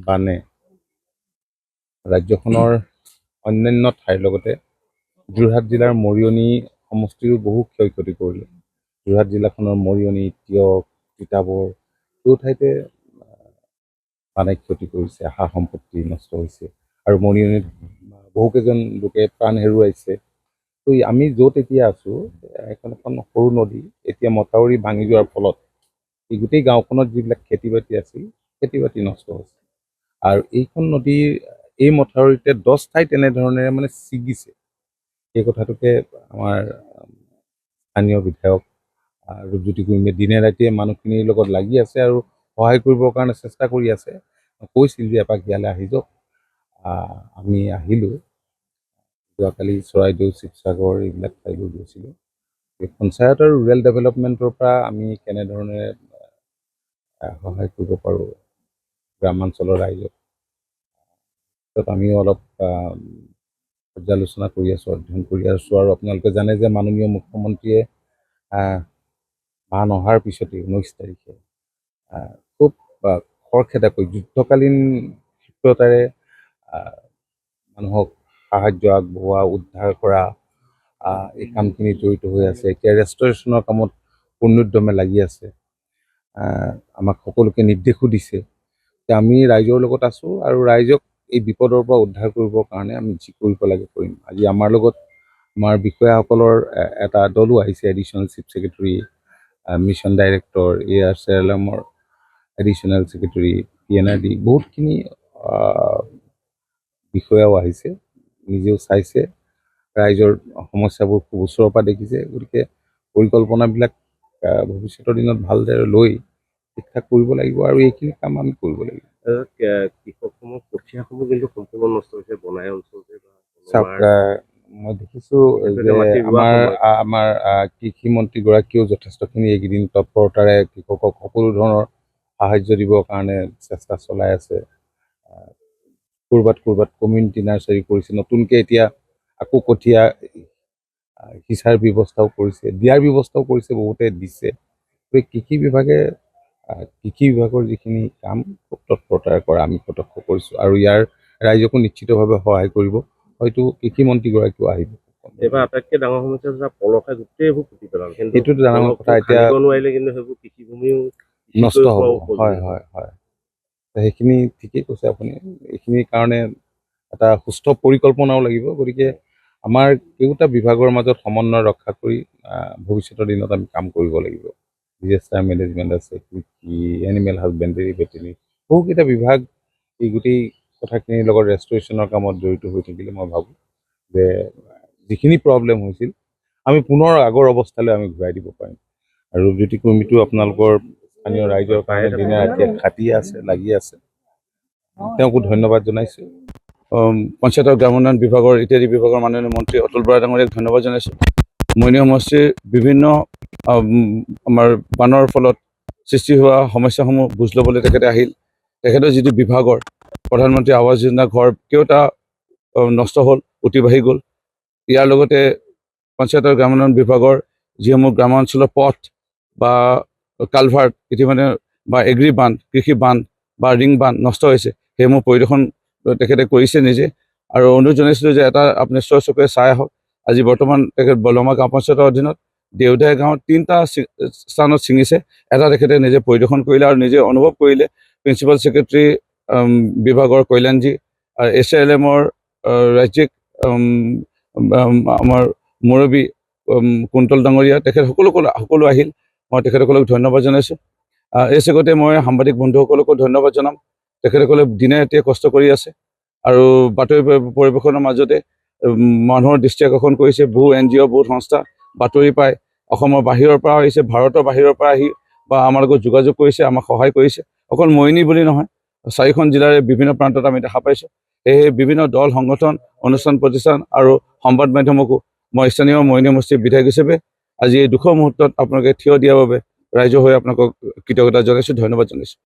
বানে ৰাজ্যখনৰ অন্যান্য ঠাইৰ লগতে যোৰহাট জিলাৰ মৰিয়নি সমষ্টিৰো বহু ক্ষয় ক্ষতি কৰিলে। যোৰহাট জিলাখনৰ মৰিয়নি, টিয়ক, তিতাবৰ বহু ঠাইতে বানে ক্ষতি কৰিছে, সা সম্পত্তি নষ্ট হৈছে আৰু মৰিয়নিত বহুকেইজন লোকে প্ৰাণ হেৰুৱাইছে। তো আমি য'ত এতিয়া আছোঁ, এখন সৰু নদী এতিয়া মথাউৰি ভাঙি যোৱাৰ ফলত এই গোটেই গাঁওখনত যিবিলাক খেতি বাতি আছিল, খেতি বাতি নষ্ট হৈছে। আৰু এইখন নদীৰ এই মথাউৰিতে 10 ঠাইত এনেধৰণেৰে মানে ছিগিছে। এই কথাটোকে আমাৰ স্থানীয় বিধায়ক ৰূপজ্যোতি কুৰ্মীয়ে দিনে ৰাতিয়ে মানুহখিনিৰ লগত লাগি আছে আৰু সহায় কৰিবৰ কাৰণে চেষ্টা কৰি আছে। কৈছিল যে এপাক ইয়ালৈ আহি যাওক। আমি আহিলোঁ। যোৱাকালি চৰাইদেউ, শিৱসাগৰ এইবিলাক ঠাইলৈ গৈছিলোঁ। পঞ্চায়ত আৰু ৰুৰেল ডেভেলপমেণ্টৰ পৰা আমি কেনেধৰণে সহায় কৰিব পাৰোঁ গ্ৰামাঞ্চলৰ ৰাইজক, তাত আমিও অলপ পৰ্যালোচনা কৰি আছোঁ, অধ্যয়ন কৰি আছোঁ। আৰু আপোনালোকে জানে যে মাননীয় মুখ্যমন্ত্ৰীয়ে বান অহাৰ পিছতে 19 তাৰিখে খুব খৰখেদাকৈ যুদ্ধকালীন ক্ষিপ্ৰতাৰে মানুহক সাহায্য আগবঢ়োৱা, উদ্ধাৰ কৰা এই কামখিনি জড়িত হৈ আছে। এতিয়া ৰেষ্টৰেশ্যনৰ কামত পূৰ্ণোদ্যমে লাগি আছে। আমাক সকলোকে নিৰ্দেশো দিছে যে আমি ৰাইজৰ লগত আছোঁ আৰু ৰাইজক এই বিপদৰ পৰা উদ্ধাৰ কৰিবৰ কাৰণে আমি যি কৰিব লাগে কৰিম। আজি আমাৰ লগত আমাৰ বিষয়াসকলৰ এটা দলো আহিছে, additional chief secretary, mission director, ARCLMৰ এডিশ্যনেল ছেক্ৰেটাৰী, PNRD, বহুতখিনি বিষয়াও আহিছে, নিজেও চাইছে, ৰাইজৰ সমস্যাবোৰ খুব ওচৰৰ পৰা দেখিছে। গতিকে পৰিকল্পনাবিলাক ভৱিষ্যতৰ দিনত ভালদৰে লৈ ঠিক ঠাক কৰিব লাগিব আৰু এইখিনি কাম আমি কৰিব লাগিব। কৃষকসমূহ কঠীয়াসমূহ কিন্তু সম্পূৰ্ণ নষ্ট হৈছে বনাই অঞ্চলতে। চাওক, মই দেখিছোঁ যে আমাৰ কৃষিমন্ত্ৰীগৰাকীয়েও যথেষ্টখিনি এইকেইদিন তৎপৰতাৰে কৃষকক সকলো ধৰণৰ সাহাৰ্য দিবৰ কাৰণে চেষ্টা চলাই আছে। ক'ৰবাত কমিউনিটি নাৰ্চাৰী কৰিছে, নতুনকৈ এতিয়া আকৌ কঠীয়া সিঁচাৰ ব্যৱস্থাও কৰিছে, দিয়াৰ ব্যৱস্থাও কৰিছে, বহুতে দিছে। কৃষি বিভাগৰ যিখিনি কাম খুব তৎপৰতাৰে কৰা আমি প্ৰত্যক্ষ কৰিছোঁ আৰু ইয়াৰ ৰাইজকো নিশ্চিতভাৱে সহায় কৰিব। হয়তো কৃষিমন্ত্ৰীগৰাকীও আহিব। এইবাৰ আটাইতকৈ ডাঙৰ সমস্যা হৈছে পলসে গোটেইবোৰ পুতি পেলালে। সেইটোতো ডাঙৰ কথা। এতিয়া নোৱাৰিলে কিন্তু সেইবোৰ কৃষিভূমিও নষ্ট হ'ব। হয় হয় হয়, সেইখিনি ঠিকেই কৈছে আপুনি। এইখিনিৰ কাৰণে এটা সুস্থ পৰিকল্পনাও লাগিব। গতিকে আমাৰ কেইটা বিভাগৰ মাজত সমন্বয় ৰক্ষা কৰি ভৱিষ্যতৰ দিনত আমি কাম কৰিব লাগিব। ডিজাষ্টাৰ মেনেজমেণ্ট আছে, কৃষি, এনিমেল হাজবেণ্ডেৰী, ভেটেনেৰী, বহুকেইটা বিভাগ এই গোটেই কথাখিনিৰ লগত ৰেষ্টৰেশ্যনৰ কামত জড়িত হৈ থাকিলে মই ভাবোঁ যে যিখিনি প্ৰব্লেম হৈছিল আমি পুনৰ আগৰ অৱস্থালৈ আমি ঘূৰাই দিব পাৰিম। আৰু ৰূপজ্যোতি কুৰ্মীটো আপোনালোকৰ স্থানীয় ৰাইজৰ কাৰণে দিনে ৰাতিয়ে খাটি আছে, লাগি আছে। তেওঁকো ধন্যবাদ জনাইছোঁ। পঞ্চায়ত আৰু গ্ৰামোন্নয়ন বিভাগৰ ইত্যাদি বিভাগৰ মাননীয় মন্ত্ৰী অতুল বৰা ডাঙৰীয়াক ধন্যবাদ জনাইছোঁ। মৰিয়নি সমষ্টিৰ বিভিন্ন আমাৰ বানৰ ফলত সৃষ্টি হোৱা সমস্যাসমূহ বুজ ল'বলৈ তেখেতে আহিল। তেখেতৰ যিটো বিভাগৰ প্ৰধানমন্ত্ৰী আৱাস যোজনা ঘৰ কেইটা নষ্ট হ'ল, উটি বাঢ়ি গ'ল। ইয়াৰ লগতে পঞ্চায়ত আৰু গ্ৰামোন্নয়ন বিভাগৰ যিসমূহ গ্ৰামাঞ্চলৰ পথ বা কালভাৰ্ট ইতিমধ্যে বা এগ্ৰি বান্ধ, কৃষি বান্ধ বা ৰিং বান্ধ নষ্ট হৈছে, সেইসমূহ পৰিদৰ্শন তেখেতে কৰিছে নিজে। আৰু অনুৰোধ জনাইছিলোঁ যে এটা আপুনি চকুৰে চাই আহক। আজি বৰ্তমান তেখেত বলমা গাঁও পঞ্চায়তৰ অধীনত দেউধাই গাঁৱত 3টা স্থানত ছিঙিছে। এটা তেখেতে নিজে পৰিদৰ্শন কৰিলে আৰু নিজে অনুভৱ কৰিলে। প্ৰিন্সিপাল ছেক্ৰেটাৰী বিভাগৰ কল্যাণজী, ACLMৰ ৰাজ্যিক আমাৰ মুৰব্বী কুন্তল ডাঙৰীয়া, তেখেত সকলো আহিল। মই তেখেতসকলক ধন্যবাদ জনাইছোঁ। এই চেগতে মই সাংবাদিক বন্ধুসকলকো ধন্যবাদ জনাম। তেখেতসকলে দিনে ৰাতিয়ে কষ্ট কৰি আছে আৰু বাতৰি পৰিৱেশনৰ মাজতে মানুহৰ দৃষ্টি আকৰ্ষণ কৰিছে। বহু NGO, বহু সংস্থা বাতৰি পায়, অসমৰ বাহিৰৰ পৰা আহিছে, ভাৰতৰ বাহিৰৰ পৰা আহি বা আমাৰ লগত যোগাযোগ কৰিছে, আমাক সহায় কৰিছে। অকল মৰিয়নি বুলি নহয়, 4খন জিলাৰে বিভিন্ন প্ৰান্তত আমি দেখা পাইছোঁ। সেয়েহে বিভিন্ন দল, সংগঠন, অনুষ্ঠান প্ৰতিষ্ঠান আৰু সংবাদ মাধ্যমকো মই স্থানীয় মৰিয়নি সমষ্টিৰ বিধায়ক হিচাপে আজি এই দুখৰ মুহূৰ্তত আপোনালোকে থিয় দিয়াৰ বাবে ৰাইজৰ হৈ আপোনালোকক কৃতজ্ঞতা জনাইছোঁ, ধন্যবাদ জনাইছোঁ।